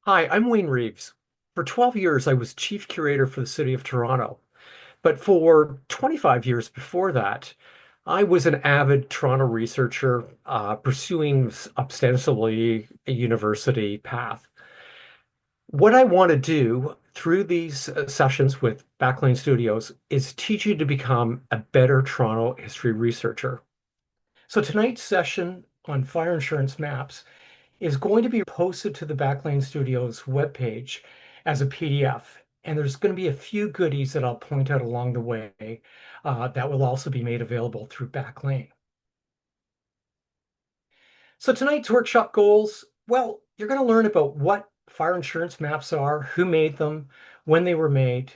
Hi, I'm Wayne Reeves. For 12 years, I was chief curator for the City of Toronto. But for 25 years before that, I was an avid Toronto researcher pursuing ostensibly a university path. What I want to do through these sessions with Backlane Studios is teach you to become a better Toronto history researcher. So tonight's session on fire insurance maps is going to be posted to the Backlane Studios webpage as a PDF. And there's going to be a few goodies that I'll point out along the way that will also be made available through Backlane. So tonight's workshop goals, well, you're going to learn about what fire insurance maps are, who made them, when they were made.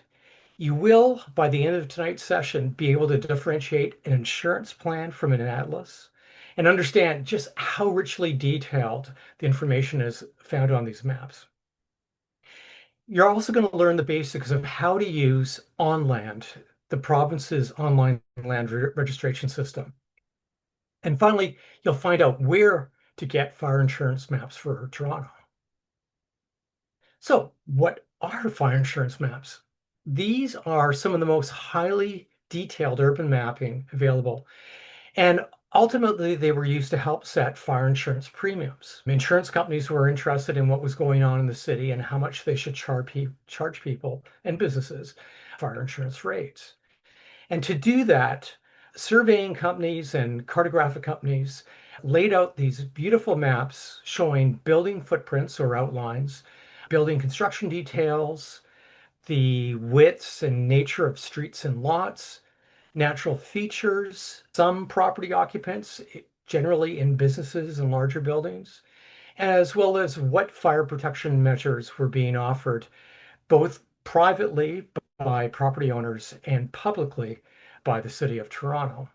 You will, by the end of tonight's session, be able to differentiate an insurance plan from an atlas and understand just how richly detailed the information is found on these maps. You're also going to learn the basics of how to use OnLand, the province's online land registration system. And finally, you'll find out where to get fire insurance maps for Toronto. So, what are fire insurance maps? These are some of the most highly detailed urban mapping available. And ultimately, they were used to help set fire insurance premiums. Insurance companies were interested in what was going on in the city and how much they should charge people and businesses fire insurance rates. And to do that, surveying companies and cartographic companies laid out these beautiful maps showing building footprints or outlines, building construction details, the widths and nature of streets and lots, natural features, some property occupants, generally in businesses and larger buildings, as well as what fire protection measures were being offered, both privately by property owners and publicly by the City of Toronto.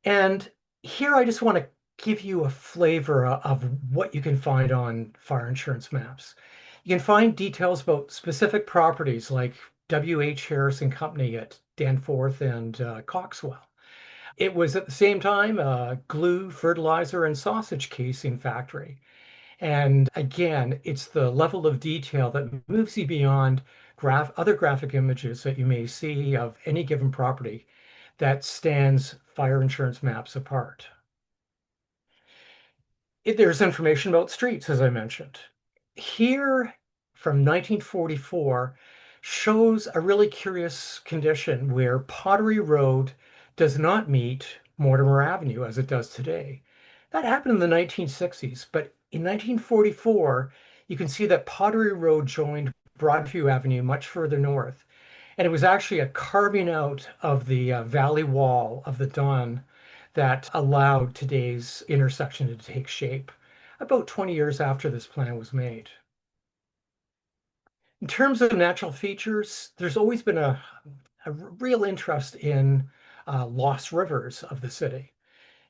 And here I just want to give you a flavor of what you can find on fire insurance maps. You can find details about specific properties like W.H. Harris and Company at Danforth and Coxwell. It was at the same time a glue, fertilizer, and sausage casing factory. And again, it's the level of detail that moves you beyond other graphic images that you may see of any given property that stands fire insurance maps apart. There's information about streets, as I mentioned. Here from 1944 shows a really curious condition where Pottery Road does not meet Mortimer Avenue as it does today. That happened in the 1960s, but in 1944, you can see that Pottery Road joined Broadview Avenue much further north. And it was actually a carving out of the valley wall of the Don that allowed today's intersection to take shape about 20 years after this plan was made. In terms of natural features, there's always been a real interest in lost rivers of the city.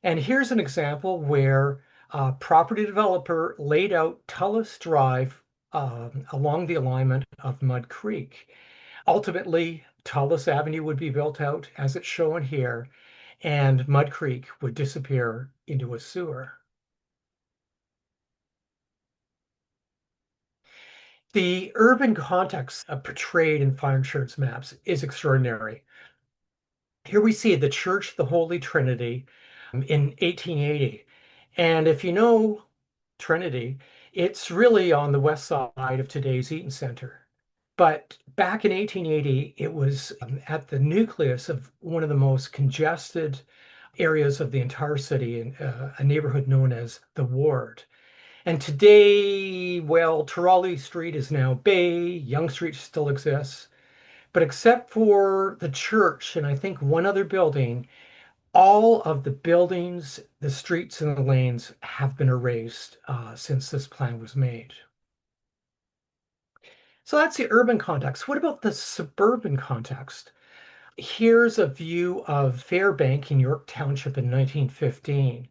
And here's an example where a property developer laid out Tullis Drive along the alignment of Mud Creek. Ultimately, Tullis Avenue would be built out as it's shown here, and Mud Creek would disappear into a sewer. The urban context portrayed in fire insurance maps is extraordinary. Here we see the Church of the Holy Trinity in 1880. And if you know Trinity, it's really on the west side of today's Eaton Center. But back in 1880, it was at the nucleus of one of the most congested areas of the entire city in a neighborhood known as the Ward. And today, well, Turali Street is now Bay, Yonge Street still exists. But except for the church and I think one other building, all of the buildings, the streets, and the lanes have been erased since this plan was made. So that's the urban context. What about the suburban context? Here's a view of Fairbank in York Township in 1915.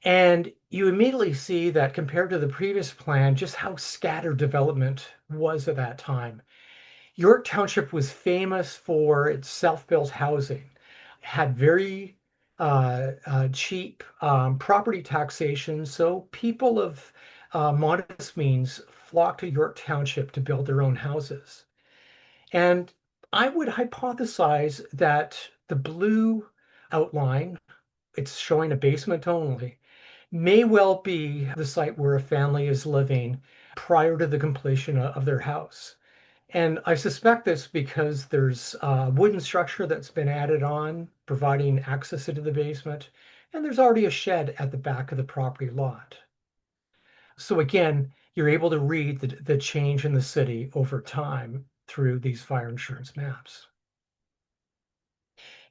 And you immediately see that compared to the previous plan, just how scattered development was at that time. York Township was famous for its self-built housing, had very cheap property taxation, so people of modest means flock to York Township to build their own houses. And I would hypothesize that the blue outline, it's showing a basement only, may well be the site where a family is living prior to the completion of their house. And I suspect this because there's a wooden structure that's been added on, providing access into the basement, and there's already a shed at the back of the property lot. So again, you're able to read the change in the city over time through these fire insurance maps.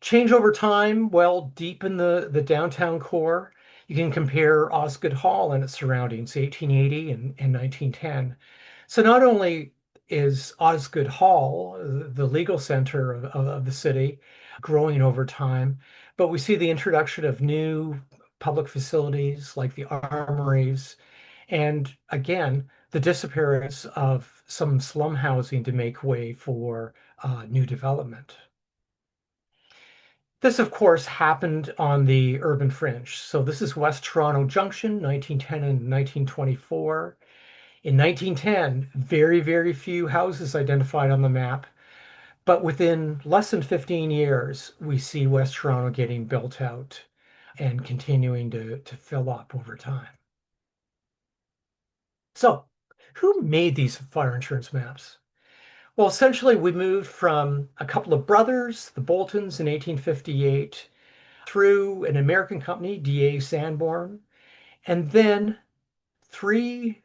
Change over time, well, deep in the downtown core, you can compare Osgoode Hall and its surroundings, 1880 and 1910. So not only is Osgoode Hall, the legal center of the city, growing over time, but we see the introduction of new public facilities like the armories, and again, the disappearance of some slum housing to make way for new development. This, of course, happened on the urban fringe. So this is West Toronto Junction, 1910 and 1924. In 1910, very, very few houses identified on the map, but within less than 15 years, we see West Toronto getting built out and continuing to fill up over time. So, who made these fire insurance maps? Well, essentially, we moved from a couple of brothers, the Boltons in 1858, through an American company, DA Sanborn, and then three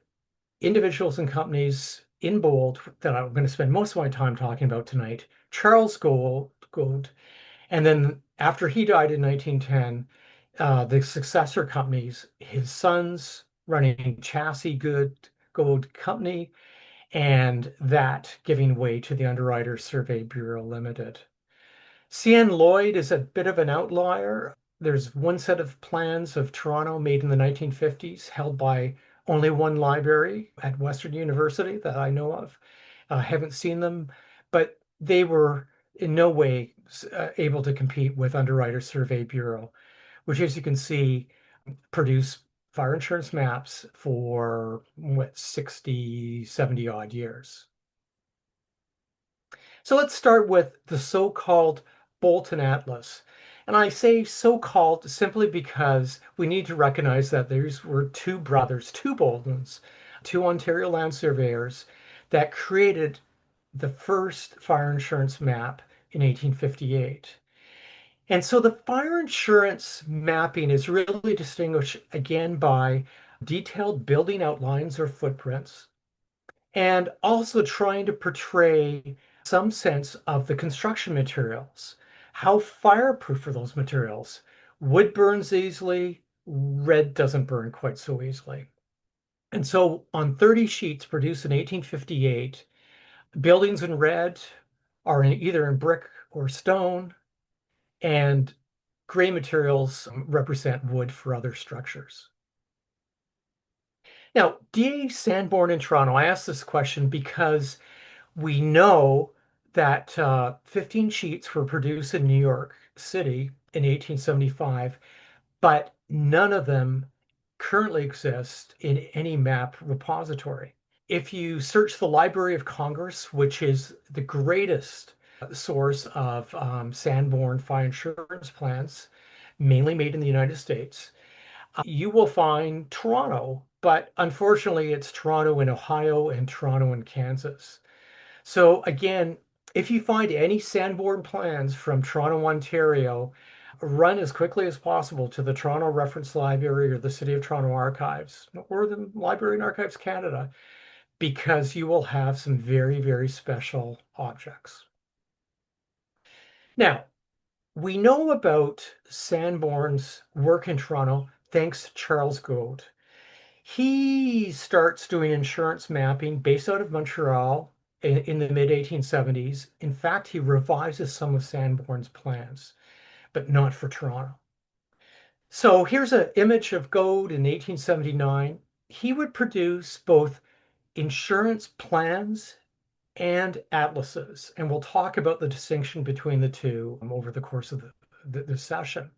individuals and companies in bold that I'm going to spend most of my time talking about tonight. Charles Gould, and then after he died in 1910, the successor companies, his sons running Chassis Gould Company, and that giving way to the Underwriters Survey Bureau Limited. CN Lloyd is a bit of an outlier. There's one set of plans of Toronto made in the 1950s, held by only one library at Western University that I know of. I haven't seen them, but they were in no way able to compete with Underwriter Survey Bureau, which, as you can see, produce fire insurance maps for what, 60, 70 odd years. So let's start with the so-called Bolton Atlas. And I say so-called simply because we need to recognize that these were two brothers, two Boltons, two Ontario land surveyors that created the first fire insurance map in 1858. And so the fire insurance mapping is really distinguished again by detailed building outlines or footprints, and also trying to portray some sense of the construction materials. How fireproof are those materials? Wood burns easily, red doesn't burn quite so easily. And so on 30 sheets produced in 1858, buildings in red are either in brick or stone, and gray materials represent wood for other structures. Now, DA Sanborn in Toronto, I asked this question because we know that 15 sheets were produced in New York City in 1875, but none of them currently exist in any map repository. If you search the Library of Congress, which is the greatest source of Sanborn fire insurance plans, mainly made in the United States, you will find Toronto, but unfortunately, it's Toronto in Ohio and Toronto in Kansas. So again, if you find any Sanborn plans from Toronto, Ontario, run as quickly as possible to the Toronto Reference Library or the City of Toronto Archives or the Library and Archives Canada, because you will have some very, very special objects. Now, we know about Sanborn's work in Toronto thanks to Charles Gould. He starts doing insurance mapping based out of Montreal in the mid 1870s. In fact, he revises some of Sanborn's plans, but not for Toronto. So here's an image of Gould in 1879. He would produce both insurance plans and atlases, and we'll talk about the distinction between the two over the course of the session.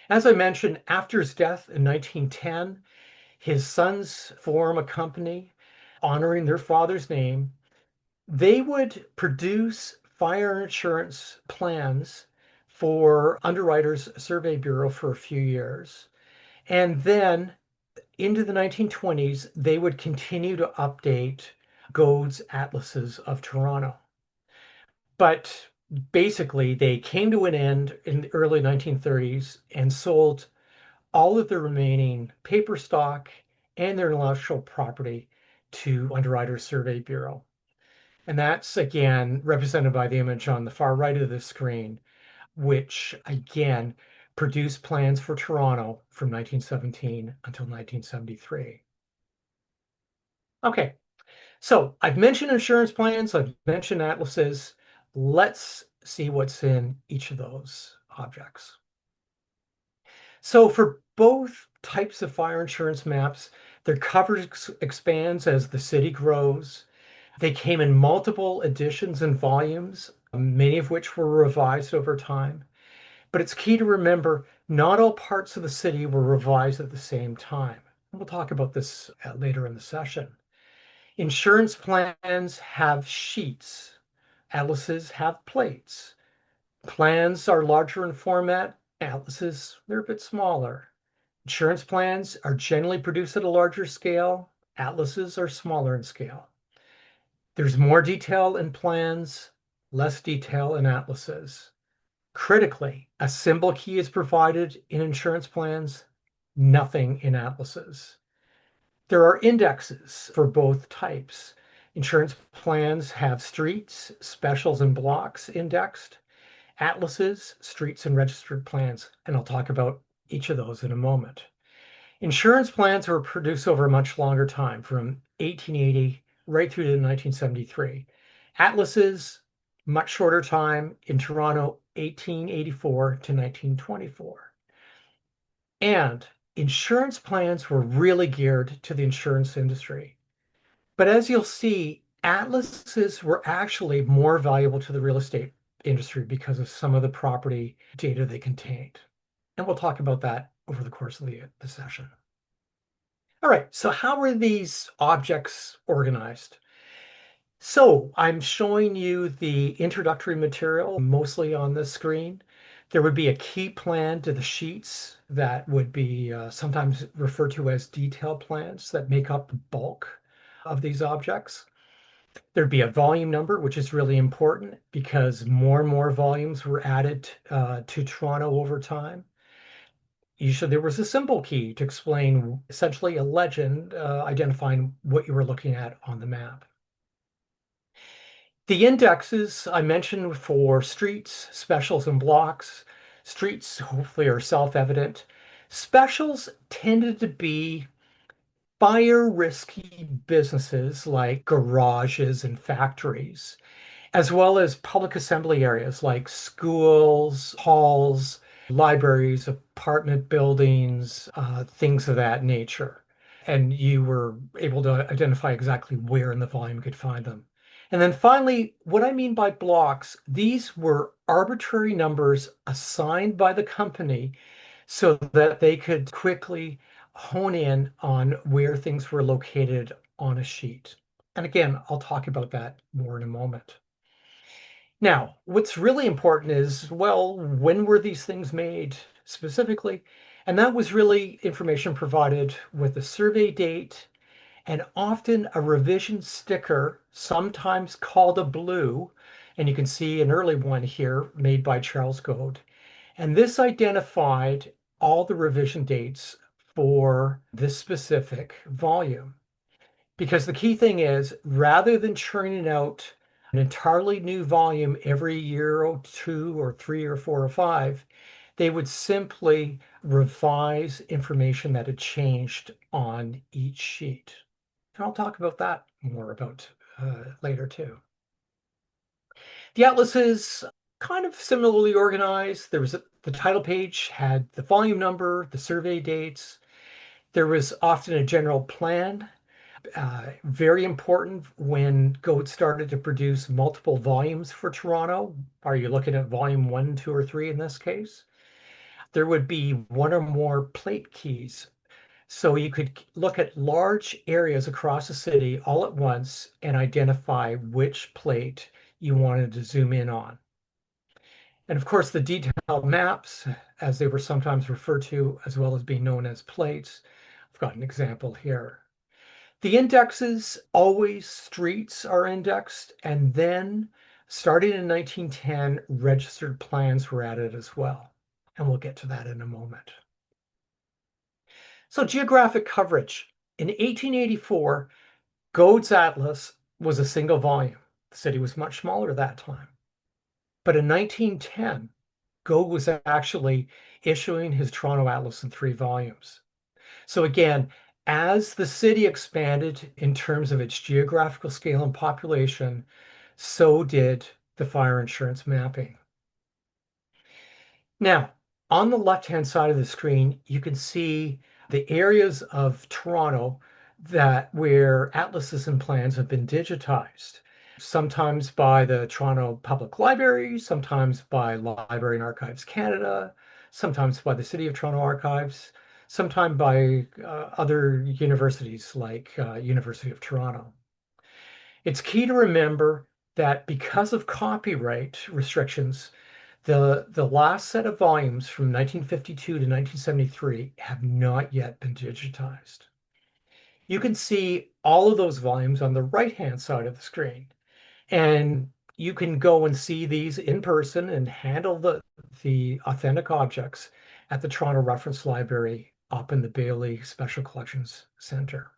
As I mentioned, after his death in 1910, His sons form a company honoring their father's name. They would produce fire insurance plans for Underwriters Survey Bureau for a few years. And then into the 1920s, they would continue to update Gode's Atlases of Toronto. But basically, they came to an end in the early 1930s and sold all of their remaining paper stock and their intellectual property to Underwriters Survey Bureau. And that's again represented by the image on the far right of the screen, which again produced plans for Toronto from 1917 until 1973. Okay, so I've mentioned insurance plans, I've mentioned atlases. Let's see what's in each of those objects. So for both types of fire insurance maps, their coverage expands as the city grows. They came in multiple editions and volumes, many of which were revised over time. But it's key to remember not all parts of the city were revised at the same time. We'll talk about this later in the session. Insurance plans have sheets. Atlases have plates. Plans are larger in format. Atlases, they're a bit smaller. Insurance plans are generally produced at a larger scale. Atlases are smaller in scale. There's more detail in plans, less detail in atlases. Critically, a symbol key is provided in insurance plans, nothing in atlases. There are indexes for both types. Insurance plans have streets, specials, and blocks indexed. Atlases, streets, and registered plans, and I'll talk about each of those in a moment. Insurance plans were produced over a much longer time, from 1880 right through to 1973. Atlases, much shorter time in Toronto, 1884 to 1924. And insurance plans were really geared to the insurance industry. But as you'll see, atlases were actually more valuable to the real estate industry because of some of the property data they contained. And we'll talk about that over the course of the session. All right, so how are these objects organized? So I'm showing you the introductory material mostly on the screen. There would be a key plan to the sheets that would be sometimes referred to as detail plans that make up the bulk of these objects. There'd be a volume number, which is really important because more and more volumes were added to Toronto over time. Usually there was a symbol key to explain essentially a legend identifying what you were looking at on the map. The indexes I mentioned for streets, specials, and blocks. Streets hopefully are self-evident. Specials tended to be fire risky businesses like garages and factories, as well as public assembly areas like schools, halls, libraries, apartment buildings, things of that nature. And you were able to identify exactly where in the volume you could find them. And then finally, what I mean by blocks, these were arbitrary numbers assigned by the company so that they could quickly hone in on where things were located on a sheet. And again, I'll talk about that more in a moment. Now, what's really important is, well, when were these things made specifically? And that was really information provided with a survey date and often a revision sticker, sometimes called a blue. And you can see an early one here made by Charles Gode. And this identified all the revision dates for this specific volume. Because the key thing is, rather than churning out an entirely new volume every year or two or three or four or five, they would simply revise information that had changed on each sheet. And I'll talk about that more about later too. The atlas is kind of similarly organized. The title page had the volume number, the survey dates. There was often a general plan. Very important when Gode started to produce multiple volumes for Toronto. Are you looking at volume 1, 2, or 3 in this case? There would be one or more plate keys. So you could look at large areas across the city all at once and identify which plate you wanted to zoom in on. And of course, the detailed maps, as they were sometimes referred to, as well as being known as plates. I've got an example here. The indexes, always streets are indexed, and then starting in 1910, registered plans were added as well. And we'll get to that in a moment. So geographic coverage. In 1884, Gode's Atlas was a single volume. The city was much smaller at that time. But in 1910, Gode was actually issuing his Toronto Atlas in 3 volumes. So again, as the city expanded in terms of its geographical scale and population, so did the fire insurance mapping. Now, on the left-hand side of the screen, you can see the areas of Toronto that where atlases and plans have been digitized, sometimes by the Toronto Public Library, sometimes by Library and Archives Canada, sometimes by the City of Toronto Archives, sometimes by other universities like University of Toronto. It's key to remember that because of copyright restrictions, the last set of volumes from 1952 to 1973 have not yet been digitized. You can see all of those volumes on the right-hand side of the screen, and you can go and see these in person and handle the authentic objects at the Toronto Reference Library up in the Bailey Special Collections Center.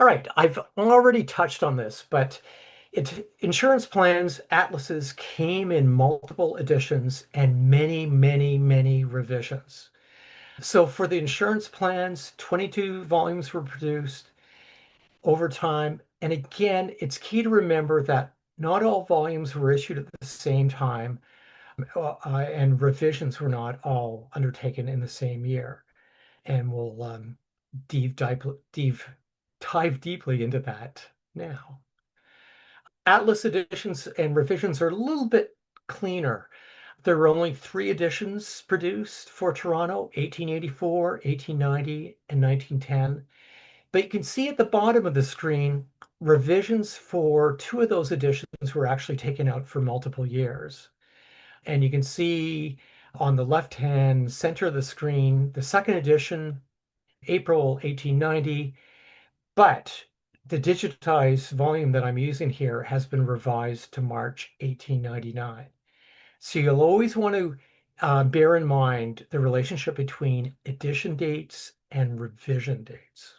All right, I've already touched on this, but insurance plans, atlases came in multiple editions and many, many, many revisions. So for the insurance plans, 22 volumes were produced over time. And again, it's key to remember that not all volumes were issued at the same time, and revisions were not all undertaken in the same year. And we'll dive deeply into that now. Atlas editions and revisions are a little bit cleaner. There were only 3 editions produced for Toronto, 1884, 1890, and 1910. But you can see at the bottom of the screen, revisions for 2 of those editions were actually taken out for multiple years. And you can see on the left-hand center of the screen, the second edition, April 1890, but the digitized volume that I'm using here has been revised to March 1899. So you'll always want to bear in mind the relationship between edition dates and revision dates.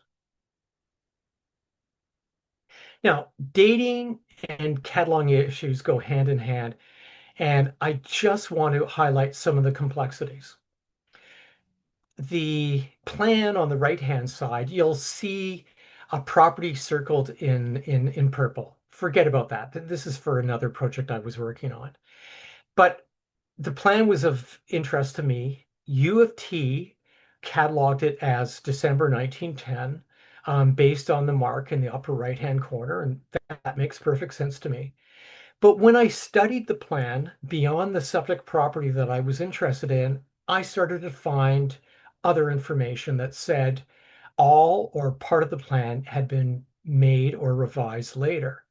Now, dating and cataloging issues go hand in hand, and I just want to highlight some of the complexities. The plan on the right-hand side, you'll see a property circled in purple. Forget about that. This is for another project I was working on. But the plan was of interest to me. U of T cataloged it as December 1910, based on the mark in the upper right-hand corner, and that makes perfect sense to me. But when I studied the plan beyond the subject property that I was interested in, I started to find other information that said all or part of the plan had been made or revised later.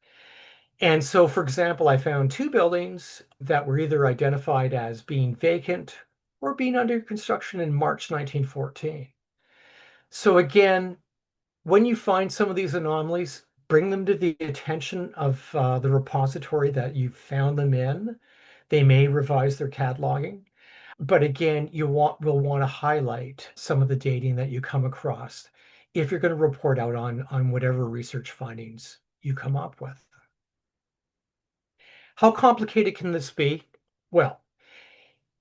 And so, for example, I found 2 buildings that were either identified as being vacant or being under construction in March 1914. So again, when you find some of these anomalies, bring them to the attention of the repository that you found them in. They may revise their cataloging. But again, will want to highlight some of the dating that you come across if you're going to report out on whatever research findings you come up with. How complicated can this be? Well,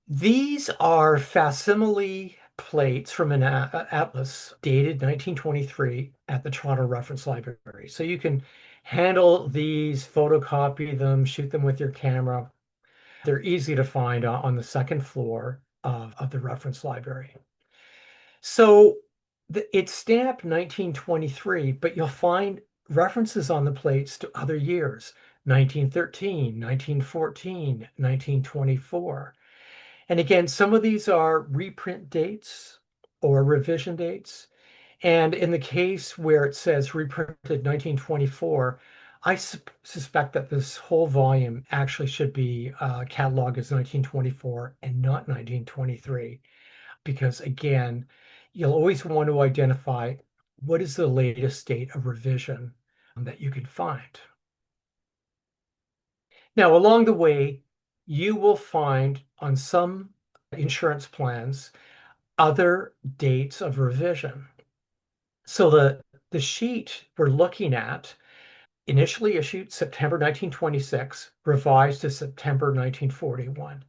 these are facsimile plates from an atlas dated 1923 at the Toronto Reference Library. So you can handle these, photocopy them, shoot them with your camera. They're easy to find on the second floor of the reference library. So it's stamped 1923, but you'll find references on the plates to other years, 1913, 1914, 1924. And again, some of these are reprint dates or revision dates. And in the case where it says reprinted 1924, I suspect that this whole volume actually should be cataloged as 1924 and not 1923, because again, you'll always want to identify what is the latest date of revision that you can find. Now, along the way, you will find on some insurance plans other dates of revision. So the sheet we're looking at initially issued September 1926, revised to September 1941.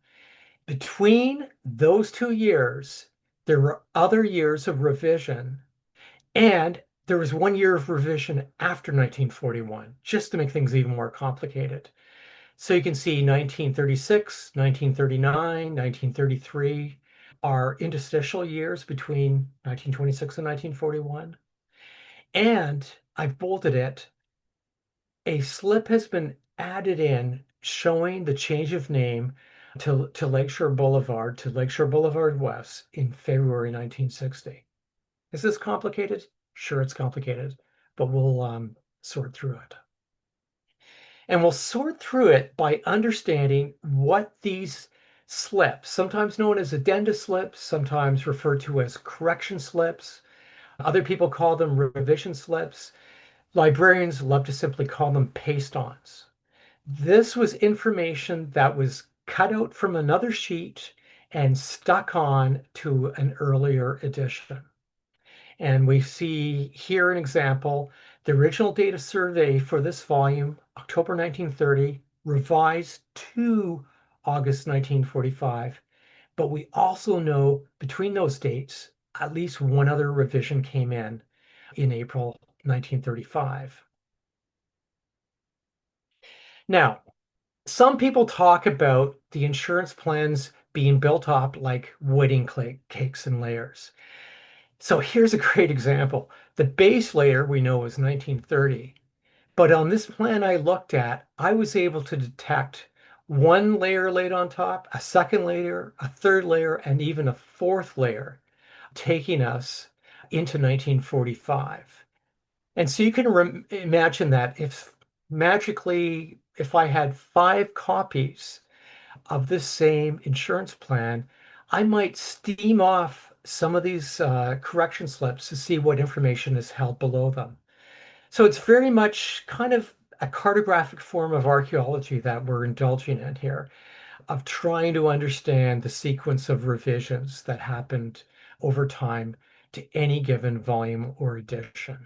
Between those 2 years, there were other years of revision, and there was 1 year of revision after 1941, just to make things even more complicated. So you can see 1936, 1939, 1933 are interstitial years between 1926 and 1941. And I've bolded it. A slip has been added in showing the change of name to Lakeshore Boulevard to Lakeshore Boulevard West in February 1960. Is this complicated? Sure, it's complicated, but we'll sort through it. And we'll sort through it by understanding what these slips, sometimes known as addenda slips, sometimes referred to as correction slips. Other people call them revision slips. Librarians love to simply call them paste-ons. This was information that was cut out from another sheet and stuck on to an earlier edition. And we see here an example. The original data survey for this volume, October 1930, revised to August 1945. But we also know between those dates, at least one other revision came in April 1935. Now, some people talk about the insurance plans being built up like wedding cakes and layers. So here's a great example. The base layer we know is 1930, but on this plan I looked at, I was able to detect one layer laid on top, a second layer, a third layer, and even a fourth layer, taking us into 1945. And so you can imagine that if magically, if I had 5 copies of this same insurance plan, I might steam off some of these correction slips to see what information is held below them. So it's very much kind of a cartographic form of archaeology that we're indulging in here, of trying to understand the sequence of revisions that happened over time to any given volume or edition.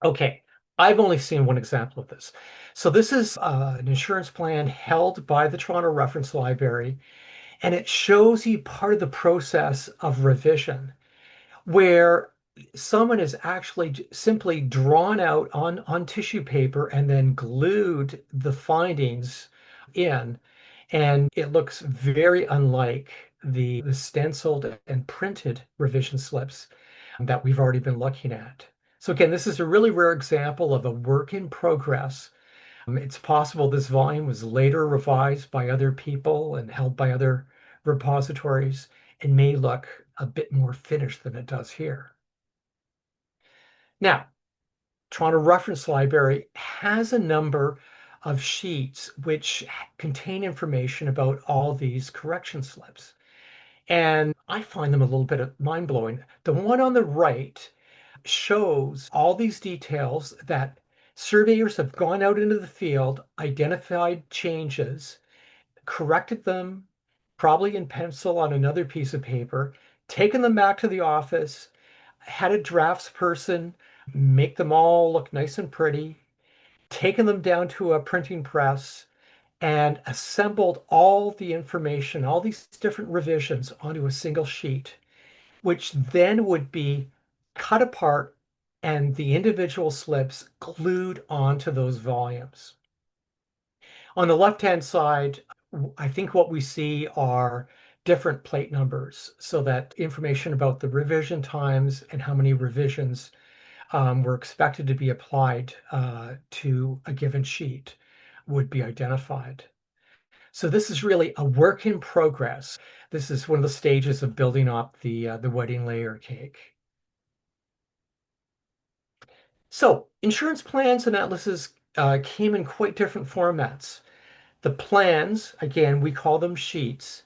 Okay, I've only seen one example of this. So this is an insurance plan held by the Toronto Reference Library, and it shows you part of the process of revision where someone has actually simply drawn out on tissue paper and then glued the findings in, and it looks very unlike the stenciled and printed revision slips that we've already been looking at. So again, this is a really rare example of a work in progress. It's possible this volume was later revised by other people and held by other repositories and may look a bit more finished than it does here. Now, Toronto Reference Library has a number of sheets which contain information about all these correction slips. And I find them a little bit mind-blowing. The one on the right shows all these details that surveyors have gone out into the field, identified changes, corrected them, probably in pencil on another piece of paper, taken them back to the office, had a draftsperson make them all look nice and pretty, taken them down to a printing press, and assembled all the information, all these different revisions onto a single sheet, which then would be cut apart and the individual slips glued onto those volumes. On the left-hand side, I think what we see are different plate numbers so that information about the revision times and how many revisions were expected to be applied to a given sheet would be identified. So this is really a work in progress. This is one of the stages of building up the wedding layer cake. So insurance plans and atlases came in quite different formats. The plans, again, we call them sheets,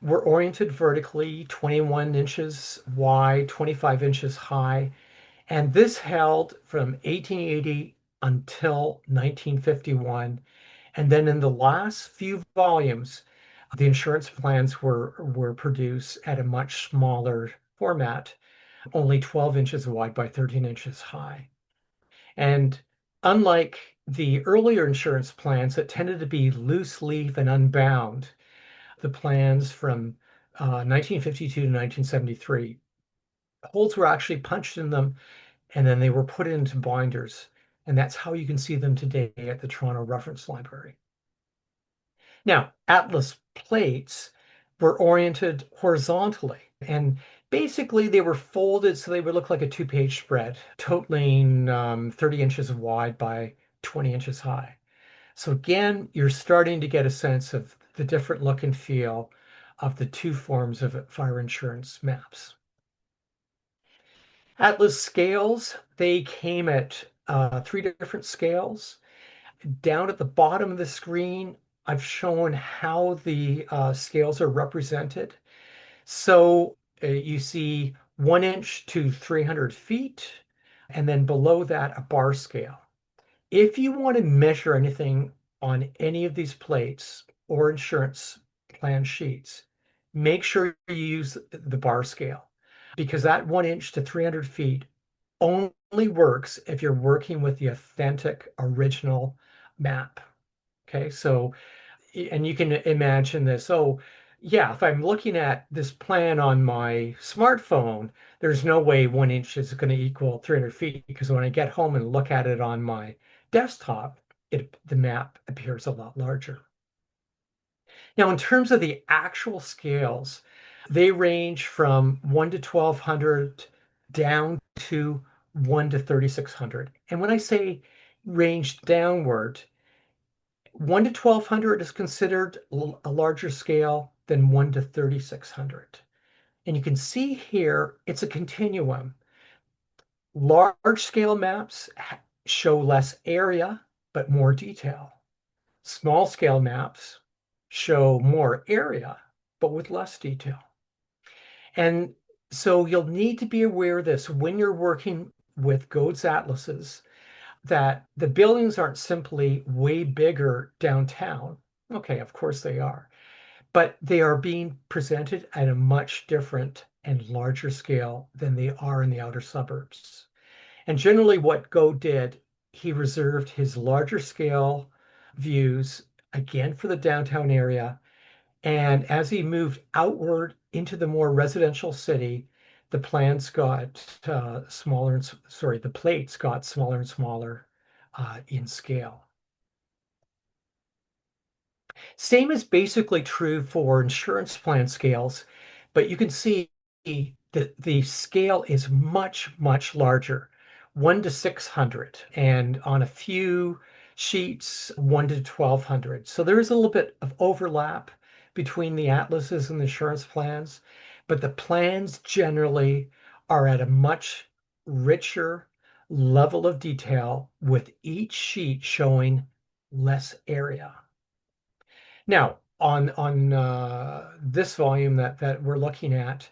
were oriented vertically, 21 inches wide, 25 inches high, and this held from 1880 until 1951. And then in the last few volumes, the insurance plans were produced at a much smaller format, only 12 inches wide by 13 inches high. And unlike the earlier insurance plans that tended to be loose leaf and unbound, the plans from 1952 to 1973, holes were actually punched in them and then they were put into binders. And that's how you can see them today at the Toronto Reference Library. Now, atlas plates were oriented horizontally, and basically they were folded so they would look like a two-page spread, totaling 30 inches wide by 20 inches high. So again, you're starting to get a sense of the different look and feel of the two forms of fire insurance maps. Atlas scales, they came at three different scales. Down at the bottom of the screen, I've shown how the scales are represented. So you see 1 inch to 300 feet, and then below that, a bar scale. If you want to measure anything on any of these plates or insurance plan sheets, make sure you use the bar scale because that 1 inch to 300 feet only works if you're working with the authentic original map. Okay, so, and you can imagine this. Oh, yeah, if I'm looking at this plan on my smartphone, there's no way 1 inch is going to equal 300 feet because when I get home and look at it on my desktop, the map appears a lot larger. Now, in terms of the actual scales, they range from 1 to 1200 down to 1 to 3600. And when I say range downward, 1 to 1200 is considered a larger scale than 1 to 3600. And you can see here, it's a continuum. Large scale maps show less area, but more detail. Small scale maps show more area, but with less detail. And so you'll need to be aware of this when you're working with GODES atlases, that the buildings aren't simply way bigger downtown. Okay, of course they are, but they are being presented at a much different and larger scale than they are in the outer suburbs. And generally, what GODE did, he reserved his larger scale views again for the downtown area. And as he moved outward into the more residential city, the plans got smaller and sorry, the plates got smaller and smaller in scale. Same is basically true for insurance plan scales, but you can see that the scale is much, much larger, 1 to 600, and on a few sheets, 1 to 1200. So there is a little bit of overlap between the atlases and the insurance plans, but the plans generally are at a much richer level of detail with each sheet showing less area. Now, on this volume that we're looking at,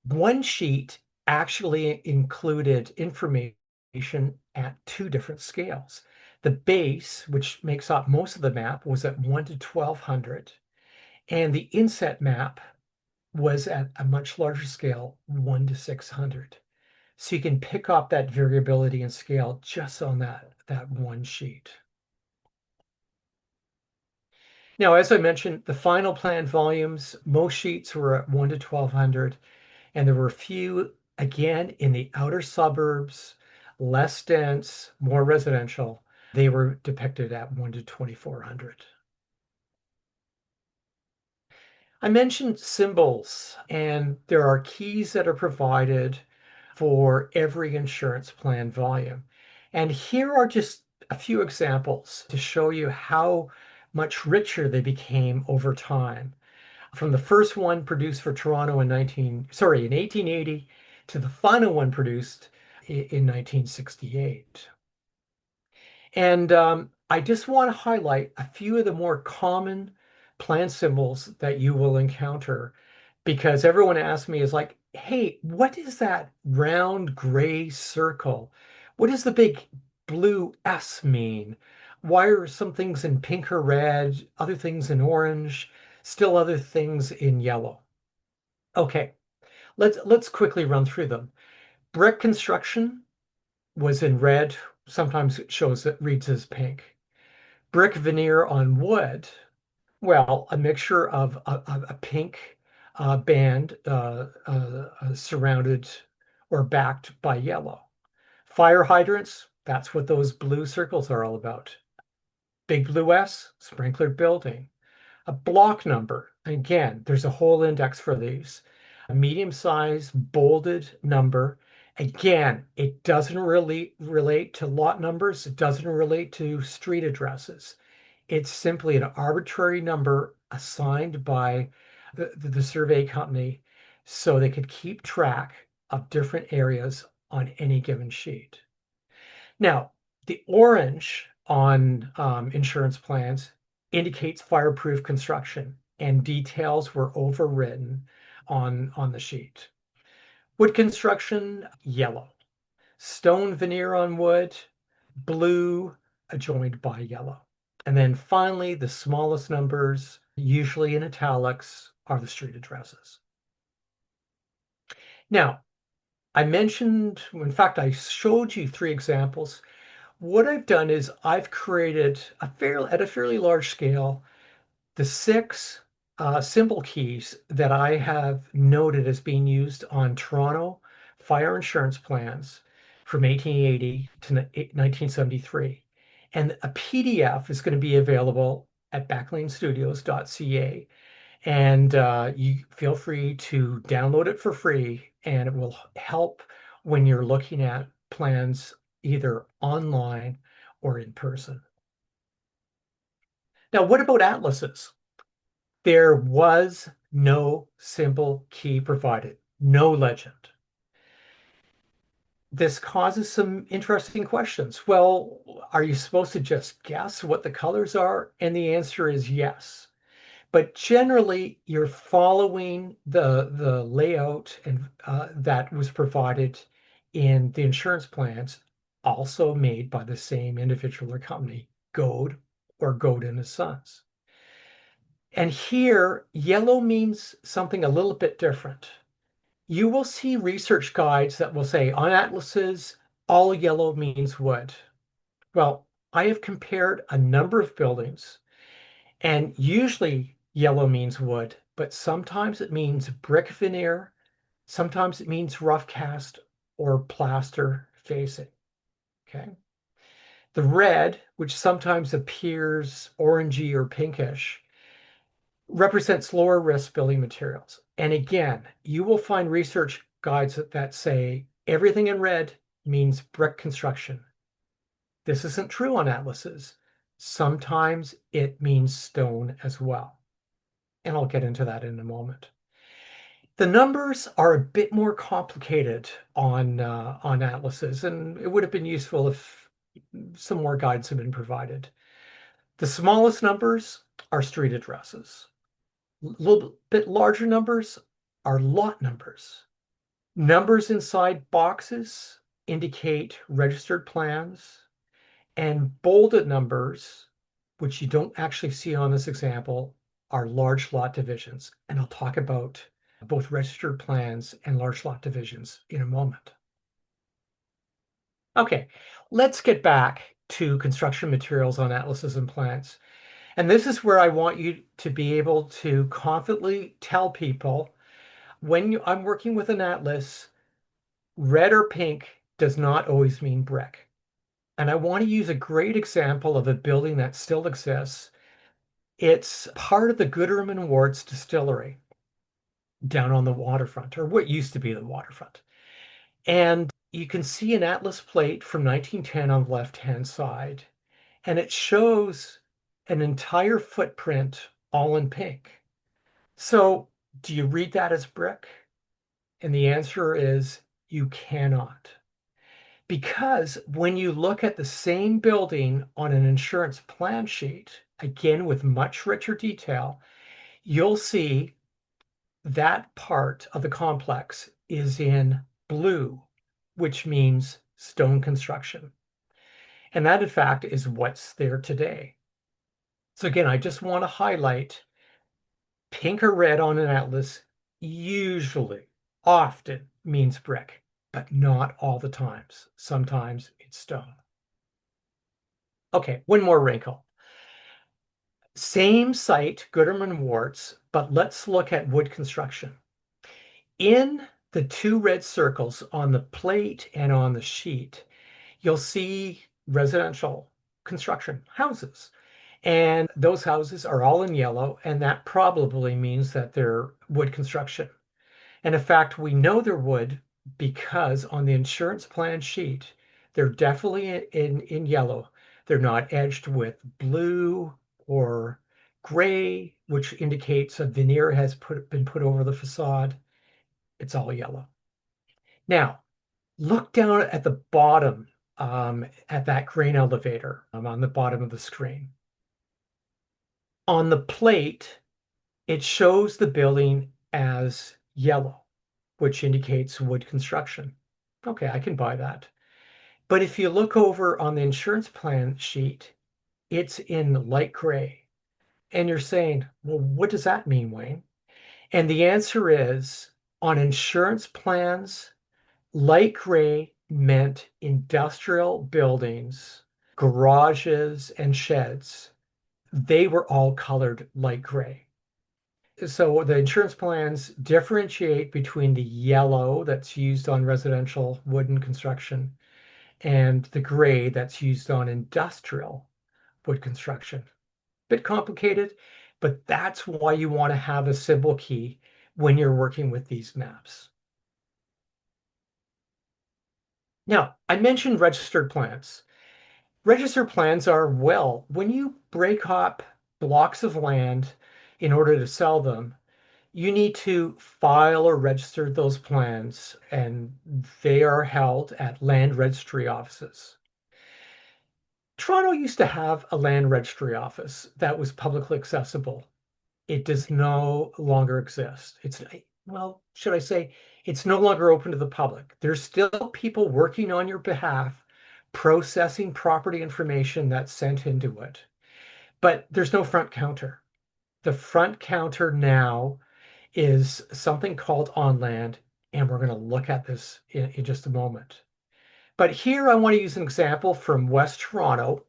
one sheet actually included information at two different scales. The base, which makes up most of the map, was at 1 to 1200, and the inset map was at a much larger scale, 1 to 600. So you can pick up that variability in scale just on that one sheet. Now, as I mentioned, the final plan volumes, most sheets were at 1 to 1200, and there were a few, again, in the outer suburbs, less dense, more residential. They were depicted at 1 to 2400. I mentioned symbols, and there are keys that are provided for every insurance plan volume. And here are just a few examples to show you how much richer they became over time. From the first one produced for Toronto in 1880 to the final one produced in 1968. And I just want to highlight a few of the more common plan symbols that you will encounter because everyone asks me is like, hey, what is that round gray circle? What does the big blue S mean? Why are some things in pink or red, other things in orange, still other things in yellow? Okay, let's quickly run through them. Brick construction was in red, sometimes it shows it reads as pink. Brick veneer on wood, well, a mixture of a pink band surrounded or backed by yellow. Fire hydrants, that's what those blue circles are all about. Big blue S, sprinkler building. A block number, again, there's a whole index for these. A medium size bolded number. Again, it doesn't really relate to lot numbers. It doesn't relate to street addresses. It's simply an arbitrary number assigned by the survey company so they could keep track of different areas on any given sheet. Now, the orange on insurance plans indicates fireproof construction and details were overwritten on the sheet. Wood construction, yellow. Stone veneer on wood, blue, adjoined by yellow. And then finally, the smallest numbers, usually in italics, are the street addresses. Now, I mentioned, in fact, I showed you three examples. What I've done is I've created at a fairly large scale, the six symbol keys that I have noted as being used on Toronto fire insurance plans from 1880 to 1973. And a PDF is going to be available at backlanestudios.ca. And you feel free to download it for free, and it will help when you're looking at plans either online or in person. Now, what about atlases? There was no symbol key provided, no legend. This causes some interesting questions. Well, are you supposed to just guess what the colors are? And the answer is yes. But generally, you're following the layout and that was provided in the insurance plans, also made by the same individual or company, Goad or Goad and His Sons. And here, yellow means something a little bit different. You will see research guides that will say on atlases, all yellow means wood. Well, I have compared a number of buildings, and usually yellow means wood, but sometimes it means brick veneer, sometimes it means rough cast or plaster facing. Okay. The red, which sometimes appears orangey or pinkish, represents lower risk building materials. And again, you will find research guides that say everything in red means brick construction. This isn't true on atlases. Sometimes it means stone as well. And I'll get into that in a moment. The numbers are a bit more complicated on atlases, and it would have been useful if some more guides had been provided. The smallest numbers are street addresses. A little bit larger numbers are lot numbers. Numbers inside boxes indicate registered plans, and bolded numbers, which you don't actually see on this example, are large lot divisions. And I'll talk about both registered plans and large lot divisions in a moment. Okay, let's get back to construction materials on atlases and plans. And this is where I want you to be able to confidently tell people I'm working with an atlas, red or pink does not always mean brick. And I want to use a great example of a building that still exists. It's part of the Gooderham and Wards distillery down on the waterfront, or what used to be the waterfront. And you can see an atlas plate from 1910 on the left-hand side. And it shows an entire footprint all in pink. So do you read that as brick? And the answer is you cannot. Because when you look at the same building on an insurance plan sheet, again with much richer detail, you'll see that part of the complex is in blue, which means stone construction. And that, in fact, is what's there today. So again, I just want to highlight pink or red on an atlas usually, often means brick, but not all the times. Sometimes it's stone. Okay, one more wrinkle. Same site, Gooderham Worts, but let's look at wood construction. In the two red circles on the plate and on the sheet, you'll see residential construction houses. And those houses are all in yellow, and that probably means that they're wood construction. And in fact, we know they're wood because on the insurance plan sheet, they're definitely in yellow. They're not edged with blue or gray, which indicates a veneer has been put over the facade. It's all yellow. Now, look down at the bottom at that grain elevator on the bottom of the screen. On the plate, it shows the building as yellow, which indicates wood construction. Okay, I can buy that. But if you look over on the insurance plan sheet, it's in light gray. And you're saying, well, what does that mean, Wayne? And the answer is on insurance plans, light gray meant industrial buildings, garages, and sheds. They were all colored light gray. So the insurance plans differentiate between the yellow that's used on residential wooden construction and the gray that's used on industrial wood construction. Bit complicated, but that's why you want to have a symbol key when you're working with these maps. Now, I mentioned registered plans. Registered plans are, well, when you break up blocks of land in order to sell them, you need to file or register those plans, and they are held at land registry offices. Toronto used to have a land registry office that was publicly accessible. It does no longer exist. It's, well, should I say, it's no longer open to the public. There's still people working on your behalf, processing property information that's sent into it, but there's no front counter. The front counter now is something called OnLand, and we're going to look at this in just a moment. But here I want to use an example from West Toronto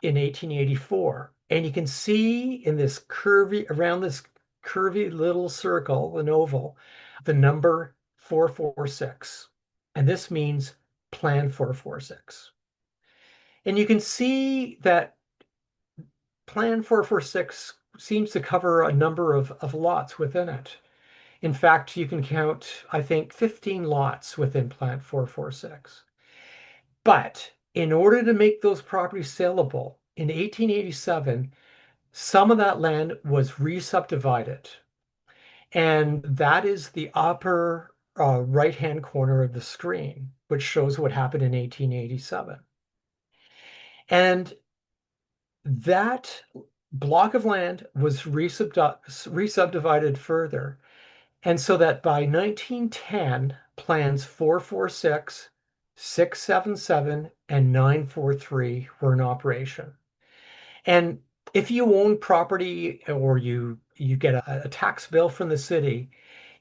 in 1884. And you can see in this curvy, around this curvy little circle, an oval, the number 446. And this means Plan 446. And you can see that Plan 446 seems to cover a number of lots within it. In fact, you can count, I think, 15 lots within Plan 446. But in order to make those properties saleable, in 1887, some of that land was re-subdivided. And that is the upper right-hand corner of the screen, which shows what happened in 1887. And that block of land was re-subdivided further. And so that by 1910, plans 446, 677, and 943 were in operation. And if you own property or you get a tax bill from the city,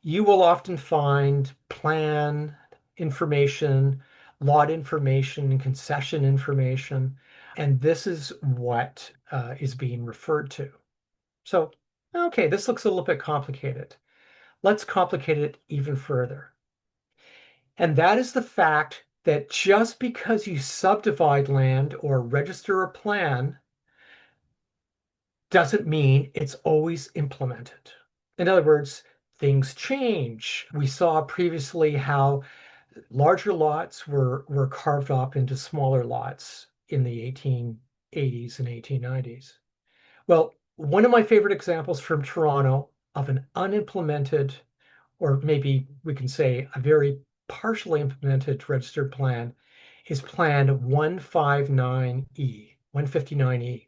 you will often find plan information, lot information, concession information, and this is what is being referred to. So, okay, this looks a little bit complicated. Let's complicate it even further. And that is the fact that just because you subdivide land or register a plan doesn't mean it's always implemented. In other words, things change. We saw previously how larger lots were carved up into smaller lots in the 1880s and 1890s. Well, one of my favorite examples from Toronto of an unimplemented, or maybe we can say a very partially implemented registered plan is Plan 159E, 159E.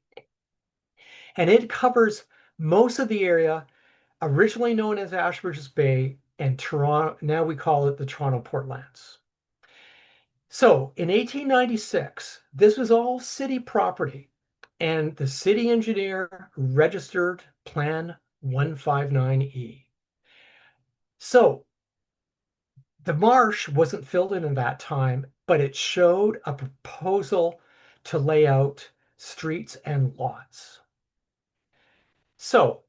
And it covers most of the area originally known as Ashbridges Bay and Toronto. Now we call it the Toronto Portlands. So in 1896, this was all city property, and the city engineer registered Plan 159E. So the marsh wasn't filled in that time, but it showed a proposal to lay out streets and lots. So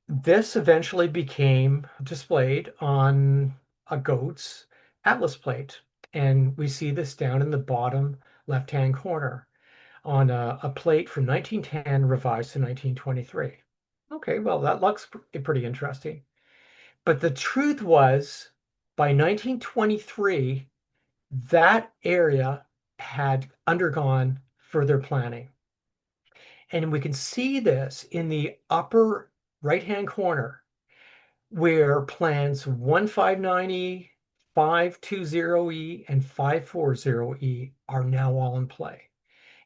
this eventually became displayed on a goat's atlas plate. And we see this down in the bottom left-hand corner on a plate from 1910 revised to 1923. Okay, well, that looks pretty interesting. But the truth was, by 1923, that area had undergone further planning. And we can see this in the upper right-hand corner where plans 159E, 520E, and 540E are now all in play.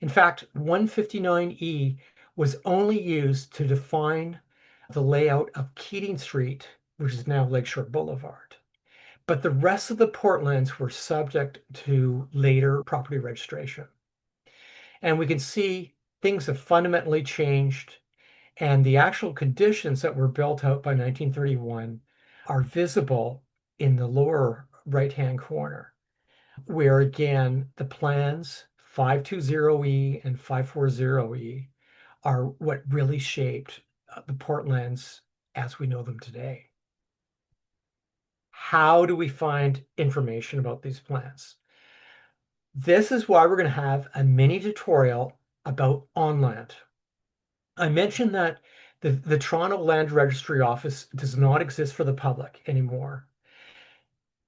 In fact, 159E was only used to define the layout of Keating Street, which is now Lakeshore Boulevard. But the rest of the Portlands were subject to later property registration. And we can see things have fundamentally changed, and the actual conditions that were built out by 1931 are visible in the lower right-hand corner, where again, the plans 520E and 540E are what really shaped the Portlands as we know them today. How do we find information about these plans? This is why we're going to have a mini tutorial about OnLand. I mentioned that the Toronto Land Registry Office does not exist for the public anymore.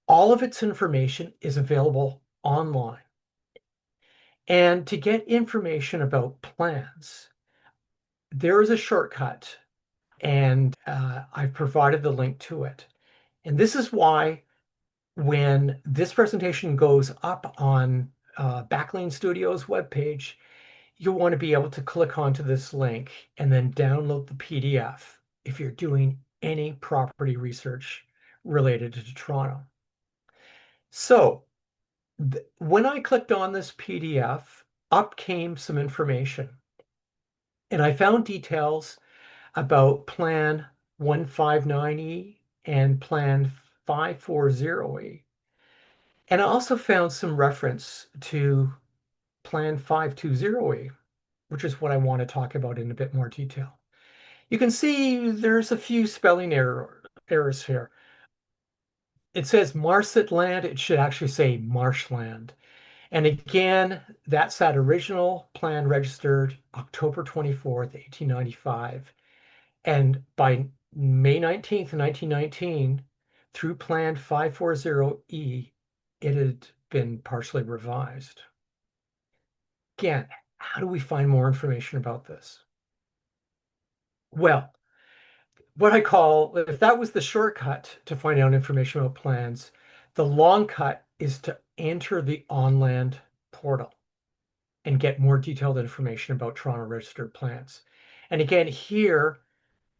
All of its information is available online. And to get information about plans, there is a shortcut, and I've provided the link to it. And this is why when this presentation goes up on Backlane Studios webpage, you'll want to be able to click onto this link and then download the PDF if you're doing any property research related to Toronto. So when I clicked on this PDF, up came some information. And I found details about Plan 159E and Plan 540E. And I also found some reference to Plan 520E, which is what I want to talk about in a bit more detail. You can see there's a few spelling errors here. It says Marset land, it should actually say marshland. And again, that's that original plan registered October 24th, 1895. And by May 19th, 1919, through Plan 540E, it had been partially revised. Again, how do we find more information about this? Well, what I call, if that was the shortcut to find out information about plans, the long cut is to enter the OnLand portal and get more detailed information about Toronto registered plans. And again, here,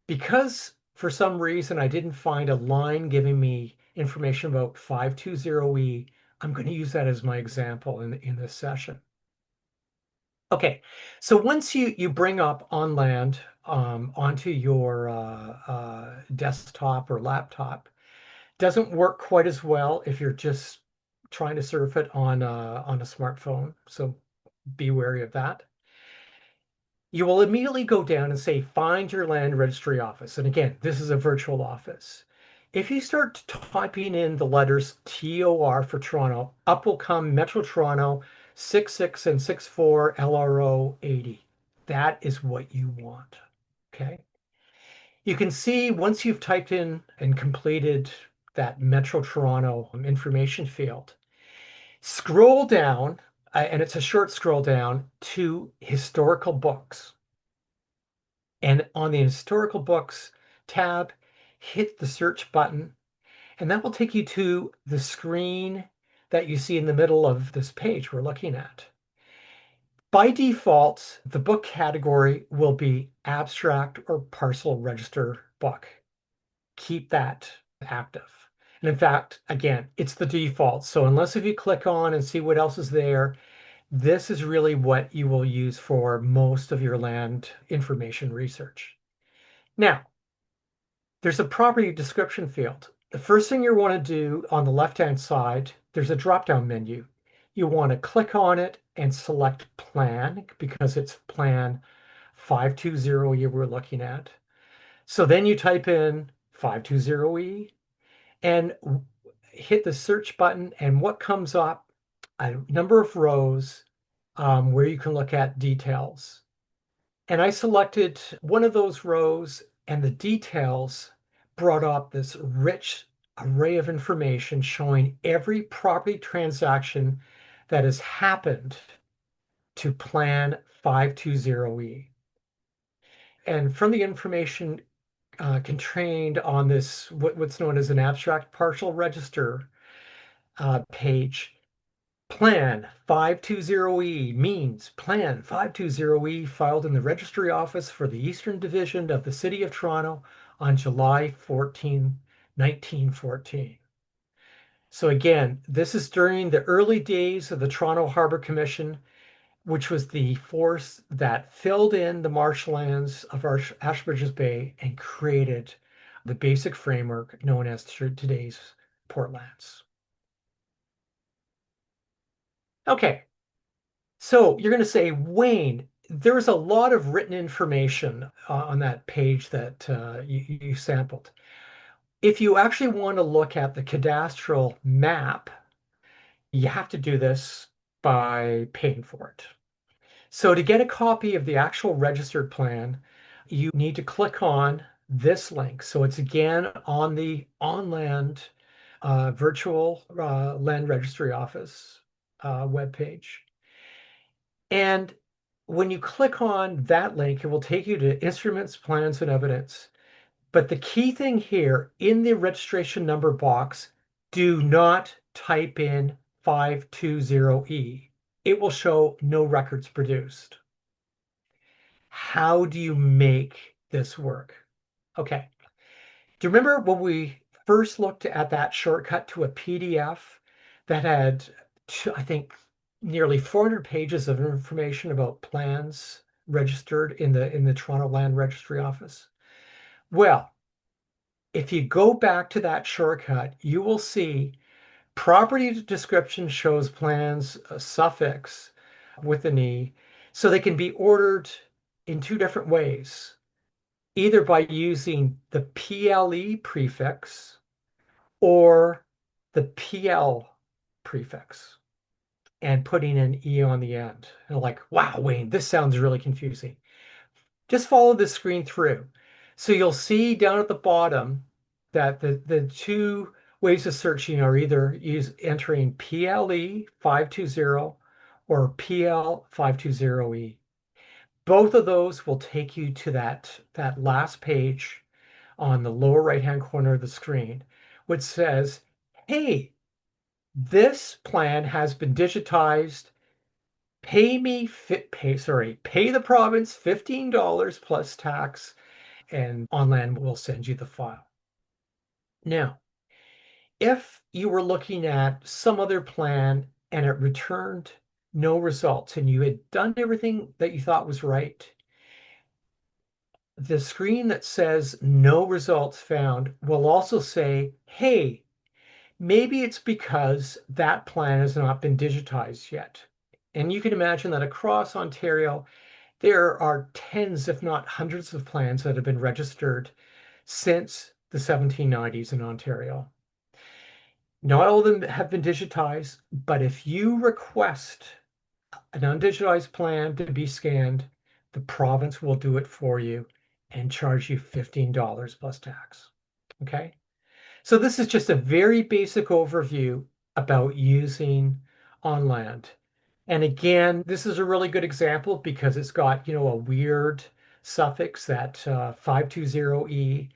because for some reason I didn't find a line giving me information about 520E, I'm going to use that as my example in this session. Okay, so once you bring up OnLand onto your desktop or laptop, doesn't work quite as well if you're just trying to surf it on a smartphone. So be wary of that. You will immediately go down and say, find your land registry office. And again, this is a virtual office. If you start typing in the letters TOR for Toronto, up will come Metro Toronto 66 and 64 LRO 80. That is what you want. Okay. You can see once you've typed in and completed that Metro Toronto information field, scroll down, and it's a short scroll down to historical books. And on the historical books tab, hit the search button, and that will take you to the screen that you see in the middle of this page we're looking at. By default, the book category will be abstract or parcel register book. Keep that active. And in fact, again, it's the default. So unless if you click on and see what else is there, this is really what you will use for most of your land information research. Now, there's a property description field. The first thing you want to do on the left-hand side, there's a drop-down menu. You want to click on it and select plan because it's plan 520 you were looking at. So then you type in 520E and hit the search button, and what comes up? A number of rows where you can look at details. And I selected one of those rows, and the details brought up this rich array of information showing every property transaction that has happened to Plan 520E. And from the information contained on this, what's known as an abstract partial register page, Plan 520E means Plan 520E filed in the Registry Office for the Eastern Division of the City of Toronto on July 14, 1914. So again, this is during the early days of the Toronto Harbor Commission, which was the force that filled in the marshlands of Ashbridges Bay and created the basic framework known as today's Portlands. Okay, so you're going to say, Wayne, there's a lot of written information on that page that you sampled. If you actually want to look at the cadastral map, you have to do this by paying for it. So to get a copy of the actual registered plan, you need to click on this link. So it's again on the OnLand virtual land registry office webpage. And when you click on that link, it will take you to instruments, plans, and evidence. But the key thing here in the registration number box, do not type in 520E. It will show no records produced. How do you make this work? Okay. Do you remember when we first looked at that shortcut to a PDF that had, I think, nearly 400 pages of information about plans registered in the Toronto Land Registry Office? Well, if you go back to that shortcut, you will see property description shows plans a suffix with an E, so they can be ordered in two different ways, either by using the PLE prefix or the PL prefix and putting an E on the end. And like, wow, Wayne, this sounds really confusing. Just follow this screen through. So you'll see down at the bottom that the two ways of searching are either entering PLE 520 or PL 520E. Both of those will take you to that last page on the lower right-hand corner of the screen, which says, hey, this plan has been digitized. Pay the province $15 plus tax, and OnLand will send you the file. Now, if you were looking at some other plan and it returned no results and you had done everything that you thought was right, the screen that says no results found will also say, hey, maybe it's because that plan has not been digitized yet. And you can imagine that across Ontario, there are tens, if not hundreds of plans that have been registered since the 1790s in Ontario. Not all of them have been digitized, but if you request an undigitized plan to be scanned, the province will do it for you and charge you $15 plus tax. Okay? So this is just a very basic overview about using OnLand. And again, this is a really good example because it's got, a weird suffix, that 520E,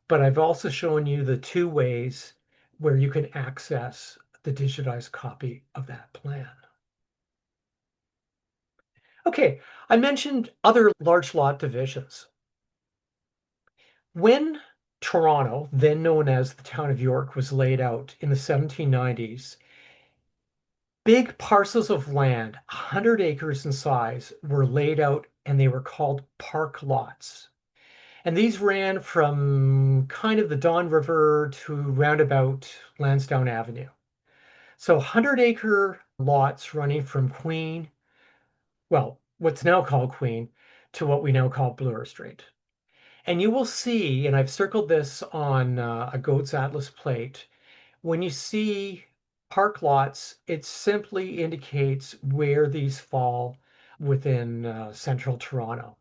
but I've also shown you the two ways where you can access the digitized copy of that plan. Okay, I mentioned other large lot divisions. When Toronto, then known as the town of York, was laid out in the 1790s, big parcels of land, 100 acres in size, were laid out and they were called park lots. And these ran from kind of the Don River to roundabout Lansdowne Avenue. So 100-acre lots running from Queen, well, what's now called Queen, to what we now call Bloor Street. And you will see, and I've circled this on a Goats Atlas plate, when you see park lots, it simply indicates where these fall within central Toronto.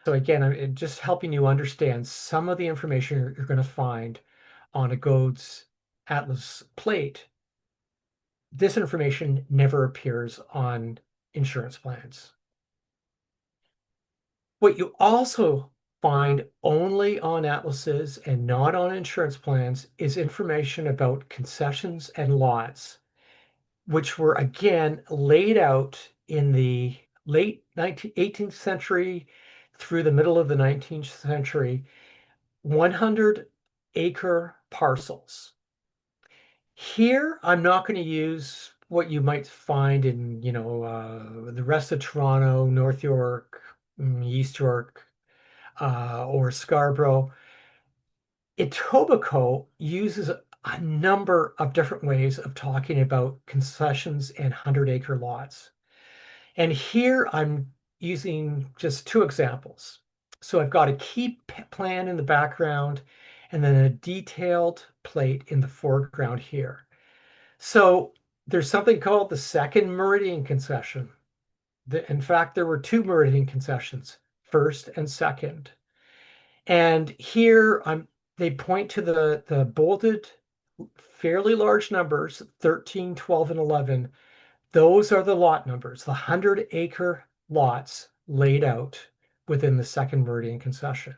So again, I'm just helping you understand some of the information you're going to find on a Goats Atlas plate. This information never appears on insurance plans. What you also find only on atlases and not on insurance plans is information about concessions and lots, which were again laid out in the late 18th century through the middle of the 19th century, 100-acre parcels. Here, I'm not going to use what you might find in, the rest of Toronto, North York, East York, or Scarborough. Etobicoke uses a number of different ways of talking about concessions and 100-acre lots. And here I'm using just two examples. So I've got a key plan in the background and then a detailed plate in the foreground here. So there's something called the second meridian concession. In fact, there were two meridian concessions, first and second. And here they point to the bolded, fairly large numbers, 13, 12, and 11. Those are the lot numbers, the 100-acre lots laid out within the second meridian concession.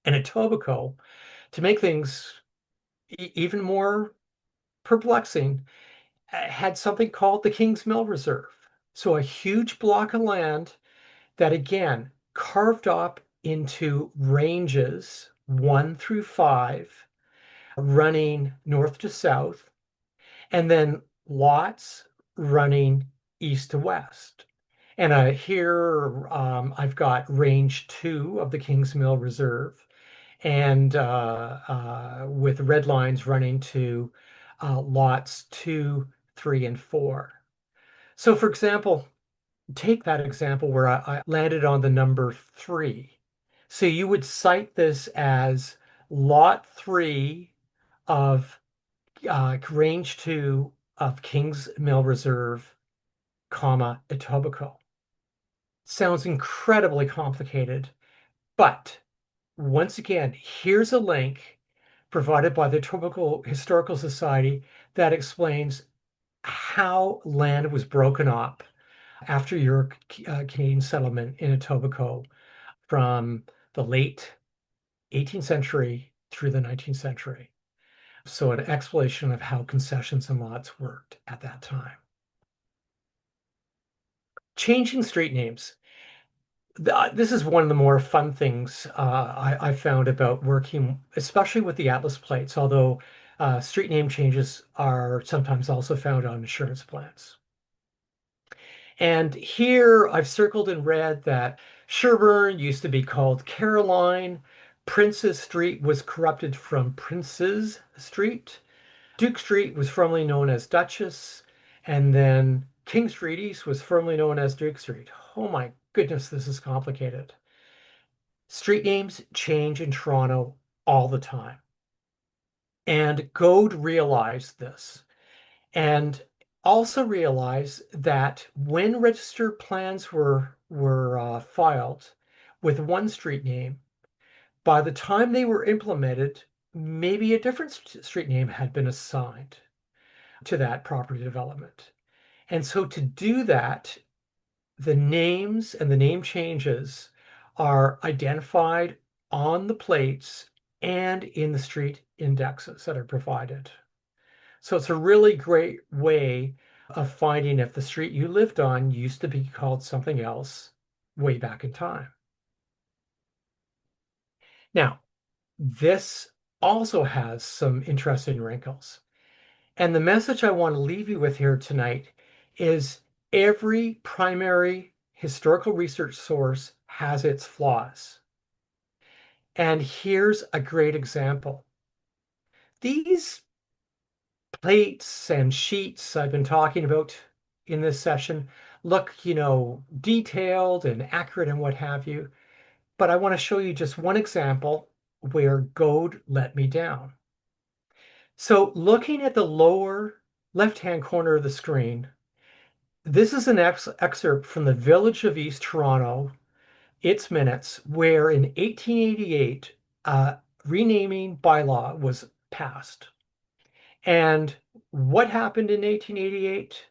And Etobicoke, to make things even more perplexing, had something called the King's Mill Reserve. So a huge block of land that again carved up into ranges 1 through 5, running north to south, and then lots running east to west. And here I've got range 2 of the Kings Mill Reserve, and with red lines running to lots 2, 3, and 4. So, for example, take that example where I landed on the number 3. So you would cite this as lot 3 of range 2 of Kings Mill Reserve, comma, Etobicoke. Sounds incredibly complicated, but once again, here's a link provided by the Etobicoke Historical Society that explains how land was broken up after your Canadian settlement in Etobicoke from the late 18th century through the 19th century. So an explanation of how concessions and lots worked at that time. Changing street names. This is one of the more fun things I found about working, especially with the Atlas plates, although street name changes are sometimes also found on insurance plans. And here I've circled in red that Sherbourne used to be called Caroline. Princess Street was corrupted from Princes Street. Duke Street was formerly known as Duchess. And then King Street East was formerly known as Duke Street. Oh my goodness, this is complicated. Street names change in Toronto all the time. And Goad realized this. And also realize that when registered plans were filed with one street name, by the time they were implemented, maybe a different street name had been assigned to that property development. And so to do that, the names and the name changes are identified on the plates and in the street indexes that are provided. So it's a really great way of finding if the street you lived on used to be called something else way back in time. Now, this also has some interesting wrinkles. And the message I want to leave you with here tonight is every primary historical research source has its flaws. And here's a great example. These plates and sheets I've been talking about in this session look, detailed and accurate and what have you. But I want to show you just one example where Goad let me down. So looking at the lower left-hand corner of the screen, this is an excerpt from the Village of East Toronto, its minutes, where in 1888, renaming bylaw was passed. And what happened in 1888?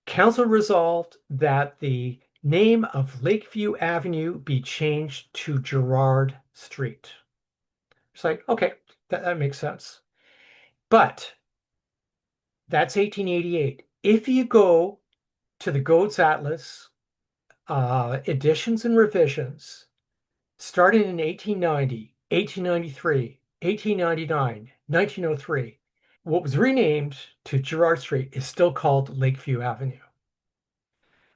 Council resolved that the name of Lakeview Avenue be changed to Gerrard Street. It's like, okay, that makes sense. But that's 1888. If you go to the Goads Atlas editions and revisions, starting in 1890, 1893, 1899, 1903, what was renamed to Gerrard Street is still called Lakeview Avenue.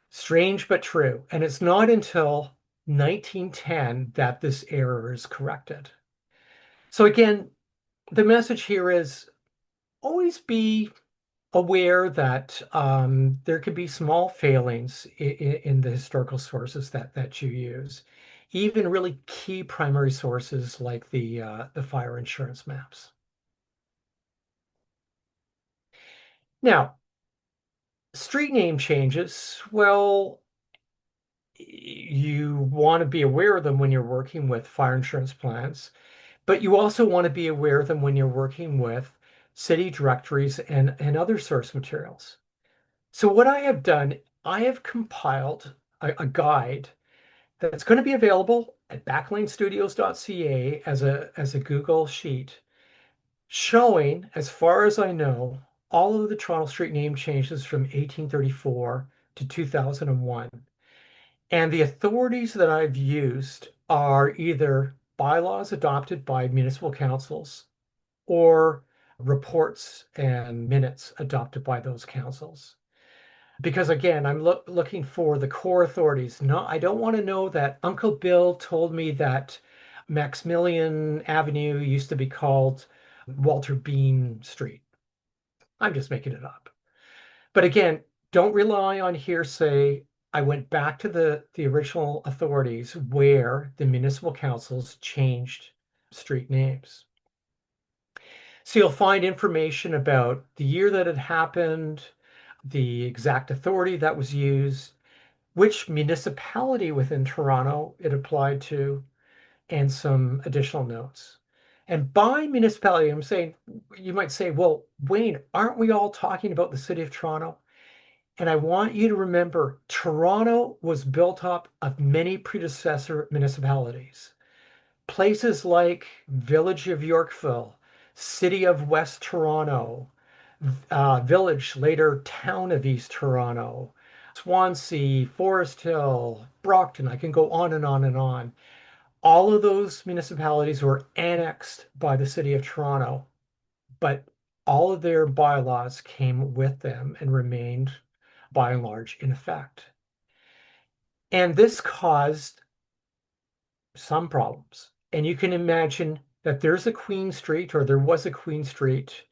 Strange but true. And it's not until 1910 that this error is corrected. So again, the message here is always be aware that there could be small failings in the historical sources that you use, even really key primary sources like the fire insurance maps. Now, street name changes, well, you want to be aware of them when you're working with fire insurance plans, but you also want to be aware of them when you're working with city directories and other source materials. So what I have done, I have compiled a guide that's going to be available at backlanestudios.ca as a Google sheet showing, as far as I know, all of the Toronto street name changes from 1834 to 2001. And the authorities that I've used are either bylaws adopted by municipal councils or reports and minutes adopted by those councils. Because again, I'm looking for the core authorities. No, I don't want to know that Uncle Bill told me that Maximilian Avenue used to be called Walter Bean Street. I'm just making it up. But again, don't rely on hearsay. I went back to the original authorities where the municipal councils changed street names. So you'll find information about the year that it happened, the exact authority that was used, which municipality within Toronto it applied to, and some additional notes. And by municipality, I'm saying, you might say, well, Wayne, aren't we all talking about the city of Toronto? And I want you to remember, Toronto was built up of many predecessor municipalities. Places like Village of Yorkville, City of West Toronto, Village, later Town of East Toronto, Swansea, Forest Hill, Brockton. I can go on and on and on. All of those municipalities were annexed by the City of Toronto, but all of their bylaws came with them and remained by and large in effect. And this caused some problems. And you can imagine that there's a Queen Street, or there was a Queen Street,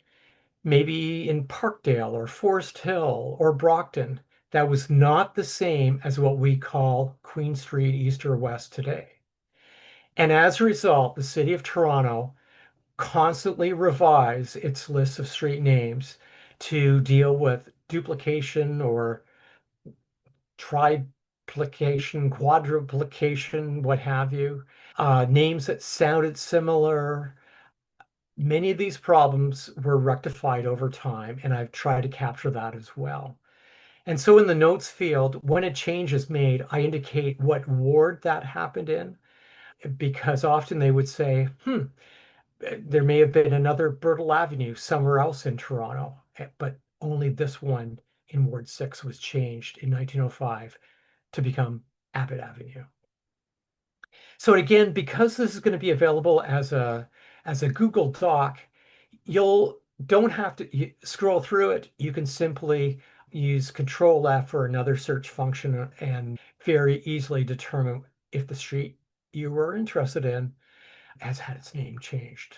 maybe in Parkdale or Forest Hill or Brockton, that was not the same as what we call Queen Street, East or West today. And as a result, the city of Toronto constantly revised its list of street names to deal with duplication or triplication, quadruplication, what have you, names that sounded similar. Many of these problems were rectified over time, and I've tried to capture that as well. And so in the notes field, when a change is made, I indicate what ward that happened in, because often they would say, there may have been another Birtle Avenue somewhere else in Toronto, but only this one in Ward 6 was changed in 1905 to become Abbott Avenue. So again, because this is going to be available as a Google Doc, you'll don't have to scroll through it. You can simply use Control F or another search function and very easily determine if the street you were interested in has had its name changed.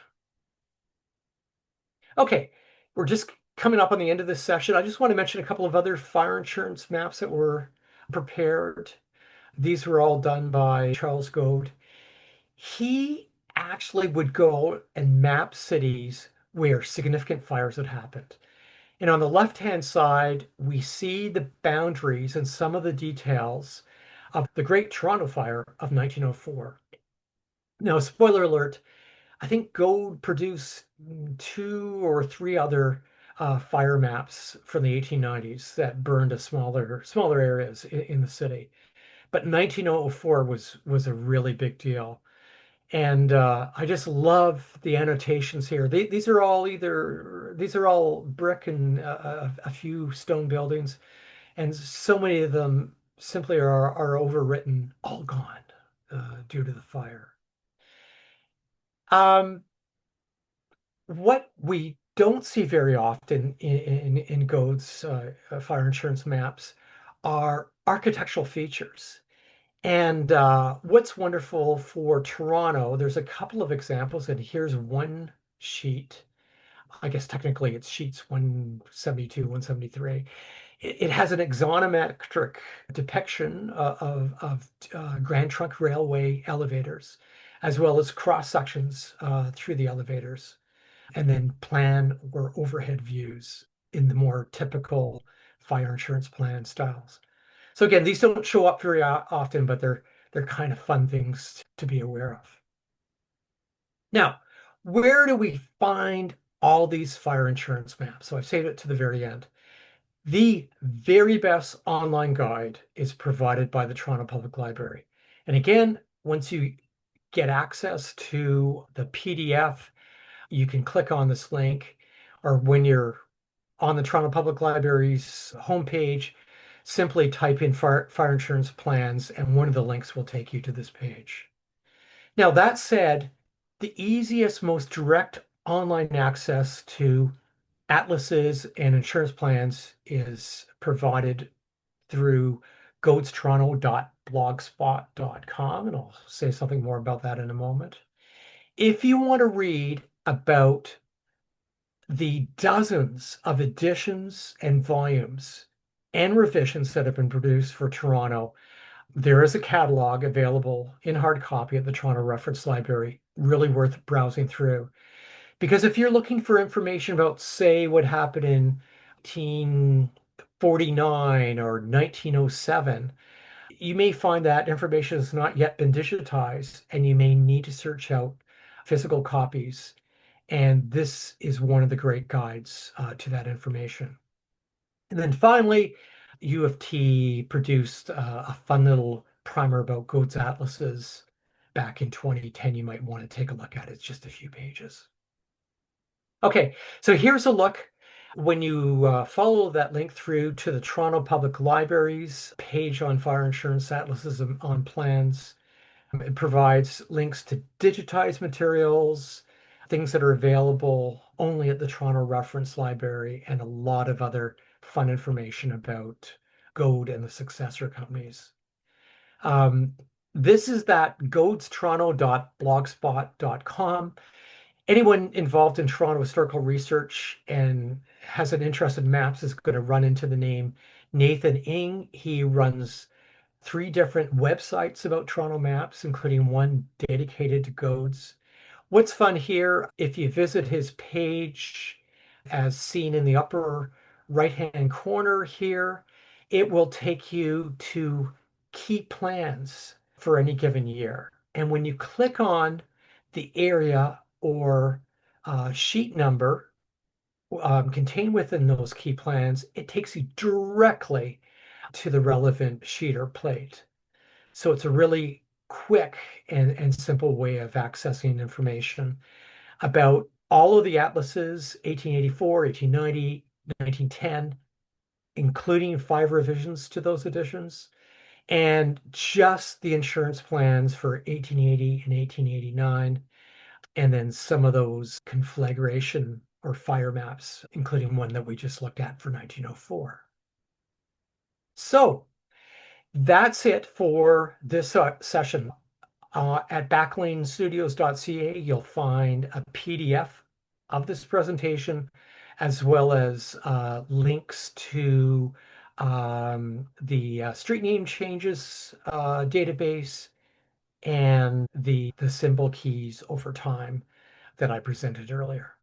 Okay, we're just coming up on the end of this session. I just want to mention a couple of other fire insurance maps that were prepared. These were all done by Charles Goad. He actually would go and map cities where significant fires had happened. And on the left-hand side, we see the boundaries and some of the details of the Great Toronto Fire of 1904. Now, spoiler alert, I think Goad produced two or three other fire maps from the 1890s that burned a smaller areas in the city. But 1904 was a really big deal. And I just love the annotations here. These are all brick and a few stone buildings, and so many of them simply are overwritten, all gone due to the fire. Um, what we don't see very often in Gode's fire insurance maps are architectural features. And what's wonderful for Toronto, there's a couple of examples, and here's one sheet. I guess technically it's sheets 172, 173. It has an axonometric depiction of Grand Trunk Railway elevators, as well as cross sections through the elevators, and then plan or overhead views in the more typical fire insurance plan styles. So again, these don't show up very often, but they're kind of fun things to be aware of. Now, where do we find all these fire insurance maps? So I've saved it to the very end. The very best online guide is provided by the Toronto Public Library. And again, once you get access to the PDF, you can click on this link, or when you're on the Toronto Public Library's homepage, simply type in fire insurance plans, and one of the links will take you to this page. Now, that said, the easiest, most direct online access to atlases and insurance plans is provided through goatstoronto.blogspot.com, and I'll say something more about that in a moment. If you want to read about the dozens of editions and volumes and revisions that have been produced for Toronto, there is a catalog available in hard copy at the Toronto Reference Library, really worth browsing through. Because if you're looking for information about, say, what happened in 1949 or 1907, you may find that information has not yet been digitized, and you may need to search out physical copies. And this is one of the great guides to that information. And then finally, U of T produced a fun little primer about Goat's atlases back in 2010. You might want to take a look at it. It's just a few pages. Okay, so here's a look. When you follow that link through to the Toronto Public Library's page on fire insurance atlases on plans, it provides links to digitized materials, things that are available only at the Toronto Reference Library, and a lot of other fun information about Goad and the successor companies. Um, this is that goadstoronto.blogspot.com. Anyone involved in Toronto historical research and has an interest in maps is going to run into the name Nathan Ing. He runs three different websites about Toronto maps, including one dedicated to Goads. What's fun here, if you visit his page, as seen in the upper right-hand corner here, it will take you to key plans for any given year. And when you click on the area or sheet number, contained within those key plans, it takes you directly to the relevant sheet or plate. So it's a really quick and simple way of accessing information about all of the atlases, 1884, 1890, 1910, including 5 revisions to those editions, and just the insurance plans for 1880 and 1889, and then some of those conflagration or fire maps, including one that we just looked at for 1904. So that's it for this session. At backlanestudios.ca, you'll find a PDF of this presentation, as well as links to the street name changes database and the symbol keys over time that I presented earlier.